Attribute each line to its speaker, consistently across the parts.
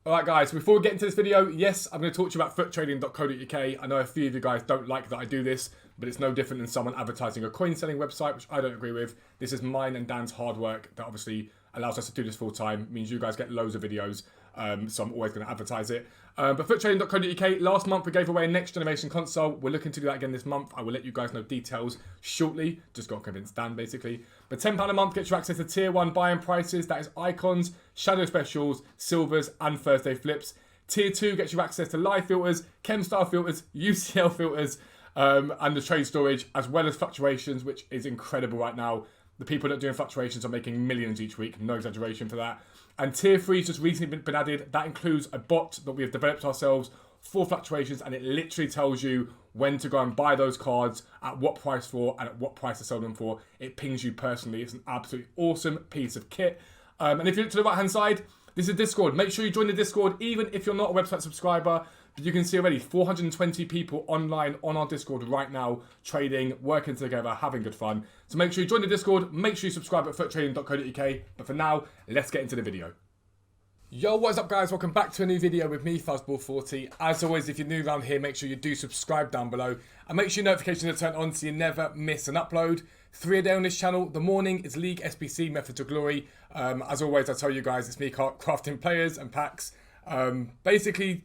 Speaker 1: Alright guys, before we get into this video, yes, I'm going to talk to you about futtrading.co.uk. I know a few of you guys don't like that I do this, but it's no different than someone advertising a coin selling website, which I don't agree with. This is mine and Dan's hard work that obviously allows us to do this full time. It means you guys get loads of videos, so I'm always going to advertise it. But futtrading.co.uk, last month we gave away a next generation console. We're looking to do that again this month. I will let you guys know details shortly. Just got to convince Dan basically. But £10 a month gets you access to tier 1 buy-in prices. That is icons, shadow specials, silvers and Thursday flips. Tier 2 gets you access to live filters, chem style filters, UCL filters, and the trade storage, as well as fluctuations, which is incredible right now. The people that are doing fluctuations are making millions each week. No exaggeration for that. And tier 3 has just recently been added. That includes a bot that we have developed ourselves for fluctuations, and it literally tells you when to go and buy those cards, at what price for, and at what price to sell them for. It pings you personally. It's an absolutely awesome piece of kit. And if you look to the right hand side, this is Discord. Make sure you join the Discord, even if you're not a website subscriber. But you can see already 420 people online on our Discord right now, trading, working together, having good fun. So make sure you join the Discord. Make sure you subscribe at futtrading.co.uk. But for now, let's get into the video. Yo, what is up guys? Welcome back to a new video with me, Fuzzball40. As always, if you're new around here, make sure you do subscribe down below. And make sure your notifications are turned on so you never miss an upload. 3 a day on this channel. The morning is League, SBC, Method to Glory. As always, I tell you guys, it's me crafting players and packs. Basically,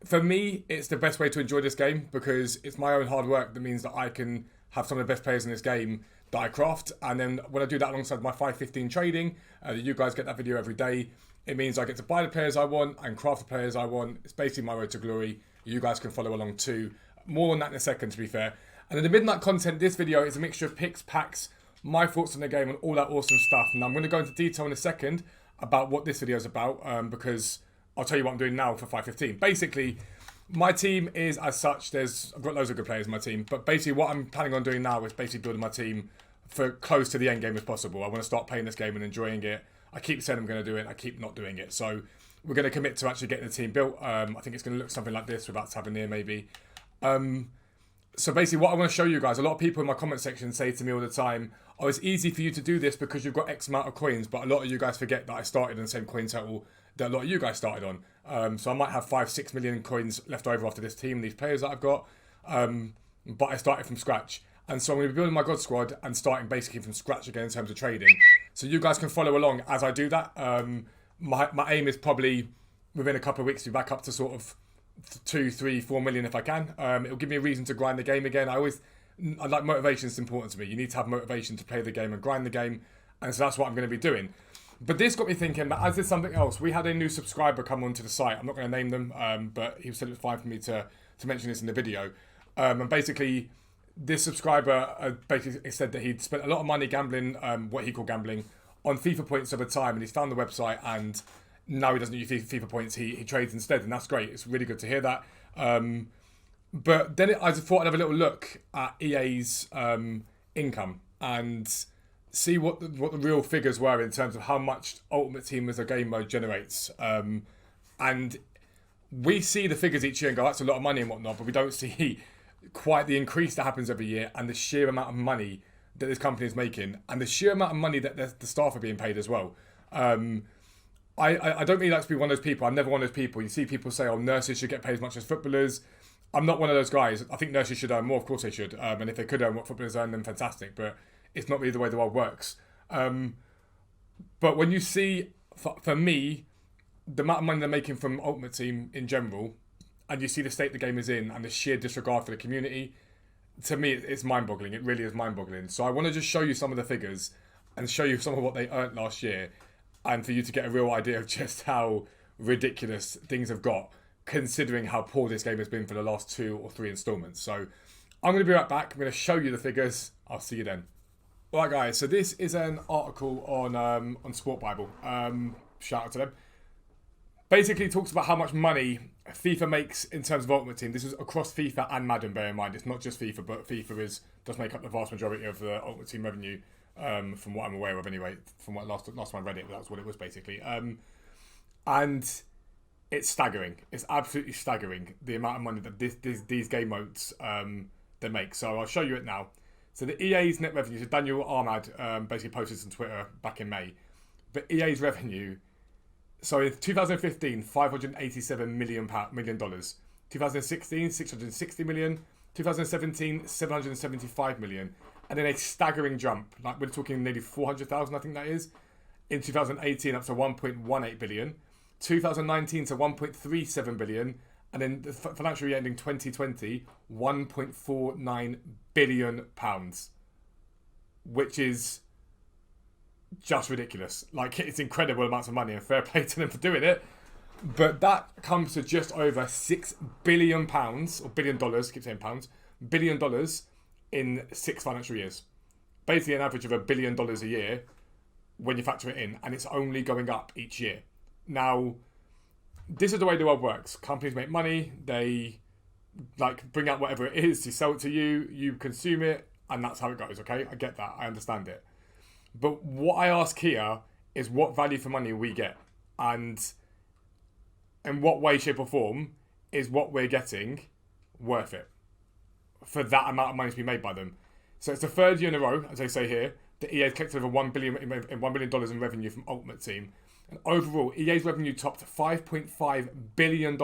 Speaker 1: for me, it's the best way to enjoy this game because it's my own hard work that means that I can have some of the best players in this game that I craft. And then when I do that alongside my 515 trading, you guys get that video every day. It means I get to buy the players I want and craft the players I want. It's basically my road to glory. You guys can follow along too. More on that in a second, to be fair. And in the midnight content, this video is a mixture of picks, packs, my thoughts on the game and all that awesome stuff. And I'm going to go into detail in a second about what this video is about because I'll tell you what I'm doing now for 515. Basically, my team is as such. I've got loads of good players in my team. But basically what I'm planning on doing now is basically building my team for close to the end game as possible. I want to start playing this game and enjoying it. I keep saying I'm going to do it. I keep not doing it. So we're going to commit to actually getting the team built. I think it's going to look something like this without Tavernier maybe. So basically what I want to show you guys, a lot of people in my comment section say to me all the time, oh, it's easy for you to do this because you've got X amount of coins. But a lot of you guys forget that I started on the same coin total that a lot of you guys started on. So I might have 5-6 million coins left over after this team, these players that I've got. But I started from scratch. And so I'm going to be building my God squad and starting basically from scratch again in terms of trading. So you guys can follow along as I do that. My aim is probably within a couple of weeks to be back up to sort of 2, 3, 4 million if I can. It'll give me a reason to grind the game again. I like motivation is important to me. You need to have motivation to play the game and grind the game. And so that's what I'm going to be doing. But this got me thinking that as there's something else, we had a new subscriber come onto the site. I'm not going to name them, but he said it was fine for me to mention this in the video. And basically, this subscriber basically said that he'd spent a lot of money gambling, what he called gambling, on FIFA points over time, and he's found the website, and now he doesn't use FIFA points, he trades instead, and that's great. It's really good to hear that. But then I just thought I'd have a little look at EA's income and see what the real figures were in terms of how much Ultimate Team as a game mode generates. And we see the figures each year and go, that's a lot of money and whatnot, but we don't see quite the increase that happens every year and the sheer amount of money that this company is making and the sheer amount of money that the staff are being paid as well. I don't really like to be one of those people. I'm never one of those people. You see people say, oh, nurses should get paid as much as footballers. I'm not one of those guys. I think nurses should earn more. Of course they should. And if they could earn what footballers earn, then fantastic. But it's not really the way the world works. But when you see, for me, the amount of money they're making from Ultimate Team in general, and you see the state the game is in and the sheer disregard for the community, to me, it's mind-boggling. It really is mind-boggling. So I want to just show you some of the figures and show you some of what they earned last year and for you to get a real idea of just how ridiculous things have got, considering how poor this game has been for the last 2 or 3 installments. So I'm going to be right back. I'm going to show you the figures. I'll see you then. Alright guys, so this is an article on Sport Bible. Shout out to them. Basically talks about how much money FIFA makes in terms of Ultimate Team. This is across FIFA and Madden, bear in mind. It's not just FIFA, but FIFA does make up the vast majority of the Ultimate Team revenue, from what I'm aware of anyway. From what last time I read it, that's what it was basically. And it's staggering. It's absolutely staggering, the amount of money that these game modes they make. So I'll show you it now. So the EA's net revenue, so Daniel Ahmad basically posted this on Twitter back in May. But EA's revenue So in 2015, $587 million. 2016, 660 million. 2017, 775 million. And then a staggering jump, like we're talking nearly 400,000, I think that is. In 2018, up to 1.18 billion. 2019 to 1.37 billion. And then the financial year ending 2020, 1.49 billion pounds. Which is just ridiculous. Like, it's incredible amounts of money, and fair play to them for doing it. But that comes to just over £6 billion, or $1 billion, keep saying pounds, $1 billion in 6 financial years. Basically an average of $1 billion a year when you factor it in, and it's only going up each year. Now, this is the way the world works. Companies make money, they like bring out whatever it is, they sell it to you, you consume it, and that's how it goes, okay? I get that, I understand it. But what I ask here is what value for money we get, and in what way, shape or form is what we're getting worth it for that amount of money to be made by them. So it's the third year in a row, as they say here, that EA's collected over $1 billion in revenue from Ultimate Team. And overall, EA's revenue topped $5.5 billion,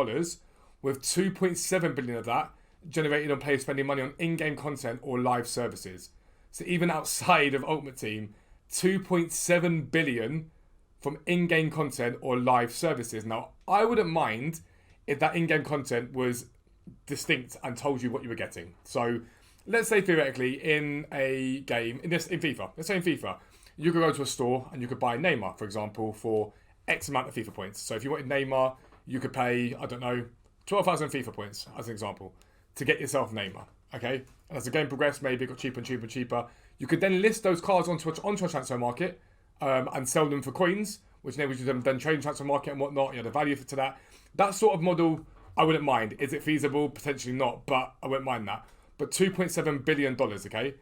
Speaker 1: with $2.7 billion of that generated on players spending money on in-game content or live services. So even outside of Ultimate Team, $2.7 billion from in-game content or live services. Now, I wouldn't mind if that in-game content was distinct and told you what you were getting. So let's say theoretically in a game, in FIFA, let's say in FIFA, you could go to a store and you could buy Neymar, for example, for X amount of FIFA points. So if you wanted Neymar, you could pay, I don't know, 12,000 FIFA points, as an example, to get yourself Neymar, okay? And as the game progressed, maybe it got cheaper and cheaper and cheaper. You could then list those cards onto a transfer market and sell them for coins, which enables you to then trade in transfer market and whatnot, you know, the value to that. That sort of model, I wouldn't mind. Is it feasible? Potentially not, but I wouldn't mind that. But $2.7 billion, okay?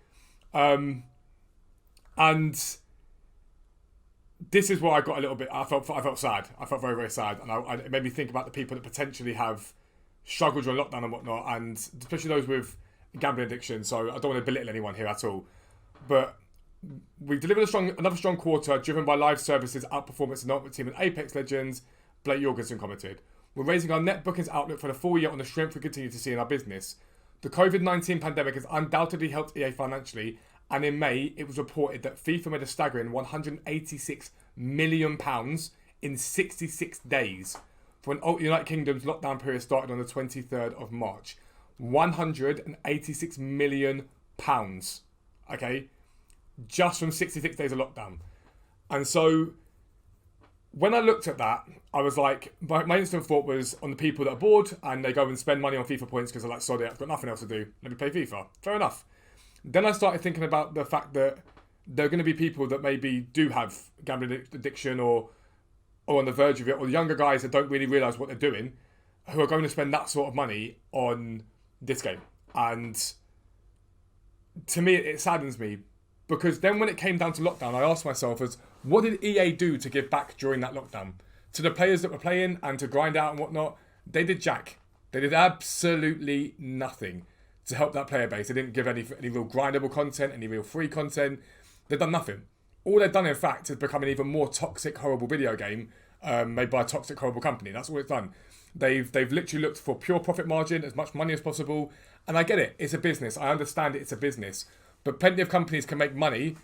Speaker 1: And this is where I got a little bit, I felt sad. I felt very, very sad. And it made me think about the people that potentially have struggled during lockdown and whatnot, and especially those with gambling addiction. So I don't want to belittle anyone here at all. But we've delivered another strong quarter, driven by live services, outperformance in Ultimate Team and Apex Legends, Blake Jorgensen commented. We're raising our net bookings outlook for the full year on the strength we continue to see in our business. The COVID-19 pandemic has undoubtedly helped EA financially, and in May, it was reported that FIFA made a staggering £186 million in 66 days for when United Kingdom's lockdown period started on the 23rd of March. £186 million, okay? Just from 66 days of lockdown. And so when I looked at that, I was like, my instant thought was on the people that are bored and they go and spend money on FIFA points because they're like, sorry, I've got nothing else to do. Let me play FIFA. Fair enough. Then I started thinking about the fact that there are going to be people that maybe do have gambling addiction or on the verge of it, or the younger guys that don't really realise what they're doing, who are going to spend that sort of money on this game. And to me, it saddens me. Because then when it came down to lockdown, I asked myself, what did EA do to give back during that lockdown? To the players that were playing and to grind out and whatnot, they did jack. They did absolutely nothing to help that player base. They didn't give any real grindable content, any real free content. They've done nothing. All they've done, in fact, is become an even more toxic, horrible video game made by a toxic, horrible company. That's all it's done. They've literally looked for pure profit margin, as much money as possible. And I get it. It's a business. I understand it's a business. But plenty of companies can make money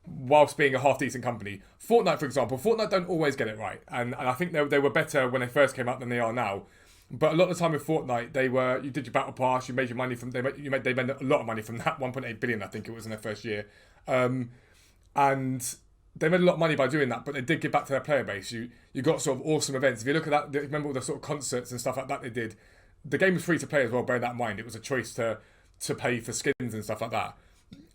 Speaker 1: whilst being a half-decent company. Fortnite, for example. Fortnite don't always get it right. And I think they were better when they first came out than they are now. But a lot of the time with Fortnite, you did your battle pass, you made your money from, they made a lot of money from that, 1.8 billion, I think it was in their first year. And they made a lot of money by doing that, but they did give back to their player base. You got sort of awesome events. If you look at that, remember all the sort of concerts and stuff like that they did. The game was free to play as well, bear that in mind. It was a choice to pay for skins and stuff like that.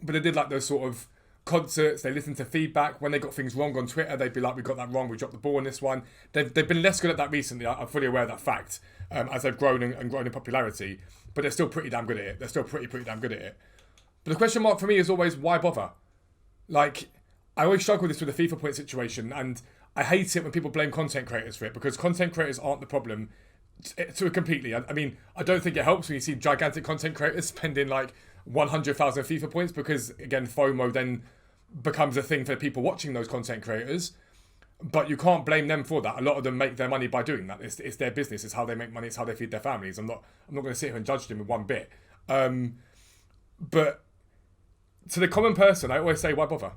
Speaker 1: But they did like those sort of concerts. They listened to feedback. When they got things wrong on Twitter, they'd be like, we got that wrong, we dropped the ball on this one. They've been less good at that recently. I'm fully aware of that fact, as they've grown and grown in popularity. But they're still pretty damn good at it. They're still pretty damn good at it. But the question mark for me is always, why bother? Like, I always struggle with this with the FIFA point situation, and I hate it when people blame content creators for it, because content creators aren't the problem completely. I mean, I don't think it helps when you see gigantic content creators spending like 100,000 FIFA points, because again, FOMO then becomes a thing for people watching those content creators. But you can't blame them for that. A lot of them make their money by doing that. It's their business. It's how they make money. It's how they feed their families. I'm not going to sit here and judge them in one bit. But to the common person, I always say, why bother?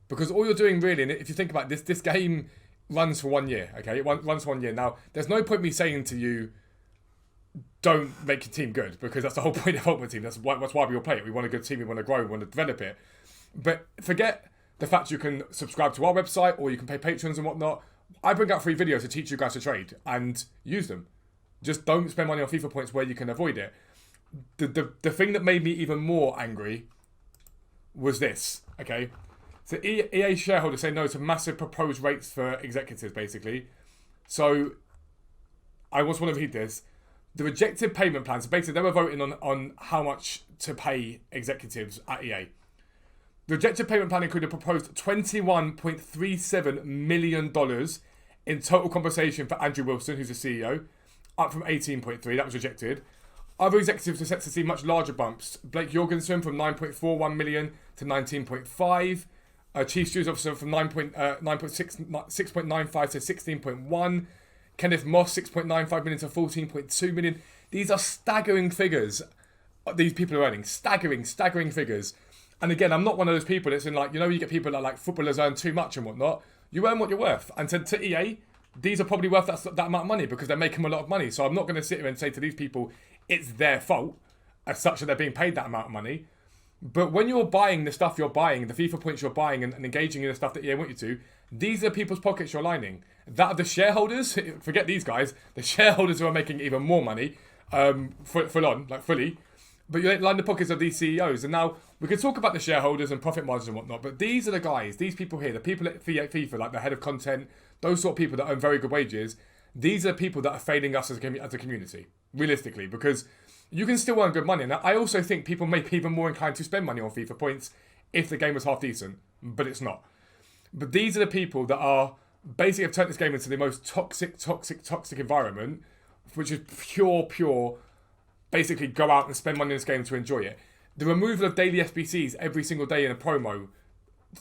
Speaker 1: Because all you're doing really, and if you think about this game runs for 1 year, okay? It runs for 1 year. Now, there's no point me saying to you, don't make your team good, because that's the whole point of Ultimate Team. That's why we all play it. We want a good team, we want to grow, we want to develop it. But forget the fact you can subscribe to our website or you can pay patrons and whatnot. I bring out free videos to teach you guys to trade and use them. Just don't spend money on FIFA points where you can avoid it. The thing that made me even more angry was this, okay? So EA shareholders say no to massive proposed rates for executives, basically. So I just want to read this. The rejected payment plans, basically they were voting on how much to pay executives at EA. The rejected payment plan included a proposed $21.37 million in total compensation for Andrew Wilson, who's the CEO, up from 18.3. That was rejected. Other executives are set to see much larger bumps. Blake Jorgensen from 9.41 million to 19.5. Chief Stewards Officer from 6.95 to 16.1. Kenneth Moss, 6.95 million to 14.2 million. These are staggering figures. These people are earning staggering figures. And again, I'm not one of those people that's in like, you get people that like footballers earn too much and whatnot. You earn what you're worth. And to EA, these are probably worth that amount of money because they're making a lot of money. So I'm not going to sit here and say to these people, it's their fault as such that they're being paid that amount of money. But when you're buying the stuff you're buying, the FIFA points you're buying and engaging in the stuff that EA want you to, these are people's pockets you're lining. That are the shareholders, forget these guys, the shareholders who are making even more money, fully. But you line the pockets of these CEOs. And now we can talk about the shareholders and profit margins and whatnot, but these are the guys, these people here, the people at FIFA, like the head of content, those sort of people that earn very good wages, these are people that are failing us as a community, realistically, because you can still earn good money. Now, I also think people may be even more inclined to spend money on FIFA points if the game was half decent, but it's not. But these are the people that are basically have turned this game into the most toxic environment, which is pure, basically go out and spend money in this game to enjoy it. The removal of daily SBCs every single day in a promo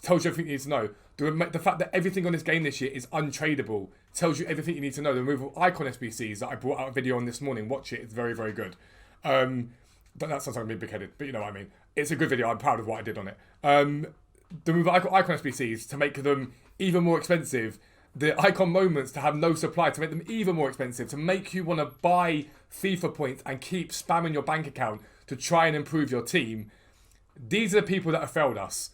Speaker 1: tells you everything you need to know. The fact that everything on this game this year is untradeable tells you everything you need to know. The removal of icon SBCs that I brought out a video on this morning, watch it, it's very, very good. But that sounds like I'm being big-headed, but you know what I mean. It's a good video, I'm proud of what I did on it. The removal of icon SBCs to make them even more expensive. The icon moments to have no supply to make them even more expensive, to make you want to buy FIFA points and keep spamming your bank account to try and improve your team. These are the people that have failed us.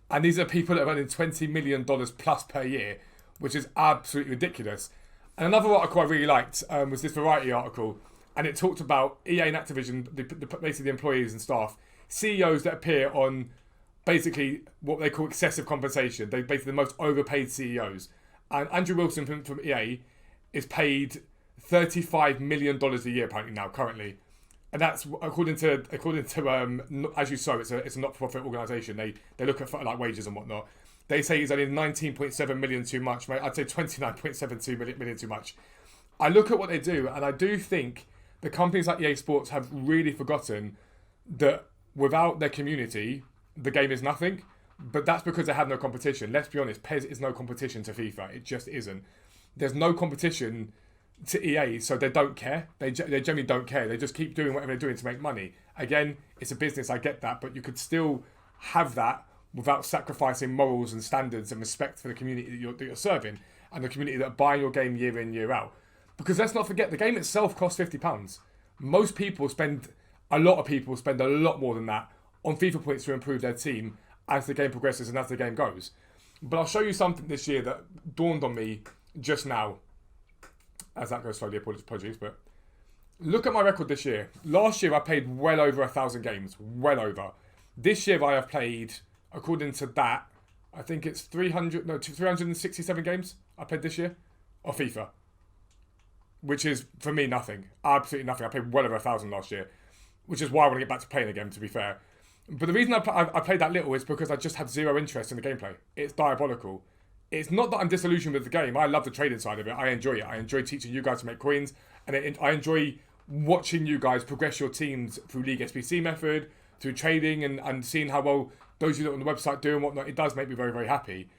Speaker 1: And these are people that are earning $20 million plus per year, which is absolutely ridiculous. And another article I really liked was this Variety article. And it talked about EA and Activision, basically the employees and staff, CEOs that appear on basically what they call excessive compensation. They're basically the most overpaid CEOs. And Andrew Wilson from EA is paid $35 million a year apparently now, currently. And that's according to as you saw, it's a not-for-profit organisation. They look at like wages and whatnot. They say he's only 19.7 million too much, mate. I'd say 29.72 million too much. I look at what they do, and I do think the companies like EA Sports have really forgotten that without their community, the game is nothing. But that's because they have no competition. Let's be honest, PES is no competition to FIFA. It just isn't. There's no competition to EA, so they don't care. They generally don't care. They just keep doing whatever they're doing to make money. Again, it's a business, I get that, but you could still have that without sacrificing morals and standards and respect for the community that you're serving and the community that are buying your game year in, year out. Because let's not forget, the game itself costs £50. Most people a lot of people spend a lot more than that on FIFA points to improve their team as the game progresses and as the game goes. But I'll show you something this year that dawned on me just now. As that goes slowly, apologies, but look at my record this year. Last year I played well over 1,000 games, well over. This year I have played, according to that, I think it's 367 games I played this year of FIFA, which is for me nothing, absolutely nothing. I played well over 1,000 last year, which is why I want to get back to playing again, to be fair. But the reason I played that little is because I just had zero interest in the gameplay. It's diabolical. It's not that I'm disillusioned with the game. I love the trading side of it. I enjoy it. I enjoy teaching you guys to make coins. And I enjoy watching you guys progress your teams through League SBC method, through trading and seeing how well those of you that are on the website do and whatnot. It does make me very, very happy.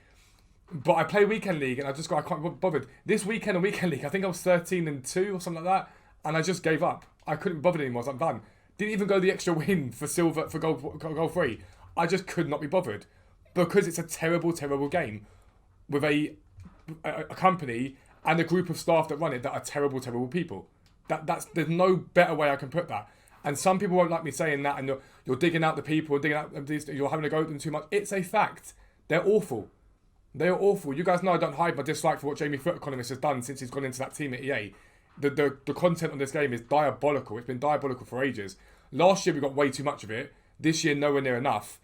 Speaker 1: But I play weekend league and I can't be bothered. This weekend and weekend league, I think I was 13-2 or something like that, and I just gave up. I couldn't be bothered anymore. I was like, done. Didn't even go the extra win for silver for gold free. I just could not be bothered because it's a terrible, terrible game with a company and a group of staff that run it that are terrible, terrible people. There's no better way I can put that. And some people won't like me saying that, and you're digging out the people, you're having to go at them too much. It's a fact. They're awful. They are awful. You guys know I don't hide my dislike for what Jamie Foot Economist has done since he's gone into that team at EA. The content on this game is diabolical. It's been diabolical for ages. Last year we got way too much of it. This year nowhere near enough.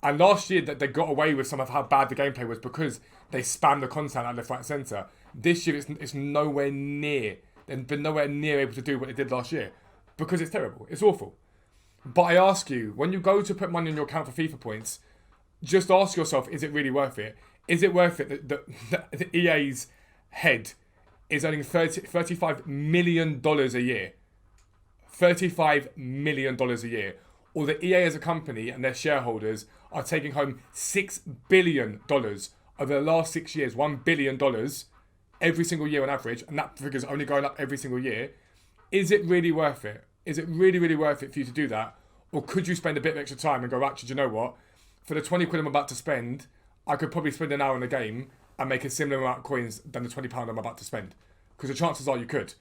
Speaker 1: And last year that they got away with some of how bad the gameplay was because they spammed the content out left, right, and centre. This year it's nowhere near. They've been nowhere near able to do what they did last year because it's terrible. It's awful. But I ask you, when you go to put money in your account for FIFA points, just ask yourself, is it really worth it? Is it worth it that EA's head is earning $35 million a year? $35 million a year. Or that EA as a company and their shareholders are taking home $6 billion over the last 6 years, $1 billion every single year on average, and that figure's only going up every single year. Is it really worth it? Is it really, really worth it for you to do that? Or could you spend a bit of extra time and go, actually, do you know what? For the 20 quid I'm about to spend, I could probably spend an hour in a game and make a similar amount of coins than the £20 I'm about to spend. Because the chances are you could.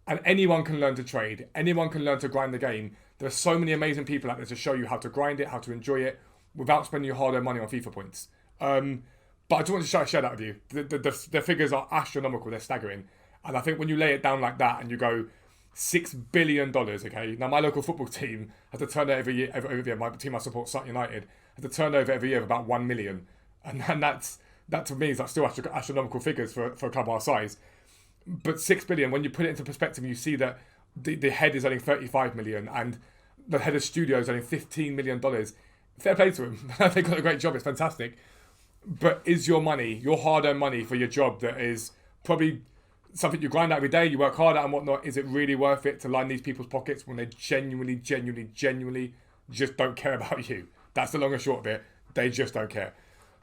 Speaker 1: And anyone can learn to trade. Anyone can learn to grind the game. There are so many amazing people out there to show you how to grind it, how to enjoy it, without spending your hard-earned money on FIFA points. But I just want to share that with you. The figures are astronomical. They're staggering. And I think when you lay it down like that and you go, $6 billion, okay? Now, my local football team has a turnover every year. My team I support, Sutton United, has a turnover every year of about 1 million. And that to me is like still astronomical figures for a club our size. But 6 billion, when you put it into perspective, you see that the head is earning 35 million and the head of studio is earning $15 million. Fair play to him. They've got a great job. It's fantastic. But is your money, your hard-earned money for your job that is probably something you grind out every day, you work hard at and whatnot, is it really worth it to line these people's pockets when they genuinely just don't care about you? That's the long and short of it. They just don't care.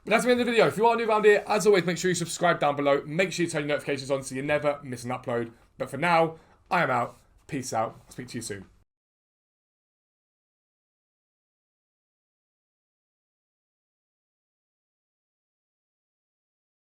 Speaker 1: But that's the end of the video. If you are new around here, as always, make sure you subscribe down below. Make sure you turn your notifications on so you never miss an upload. But for now, I am out. Peace out. I'll speak to you soon.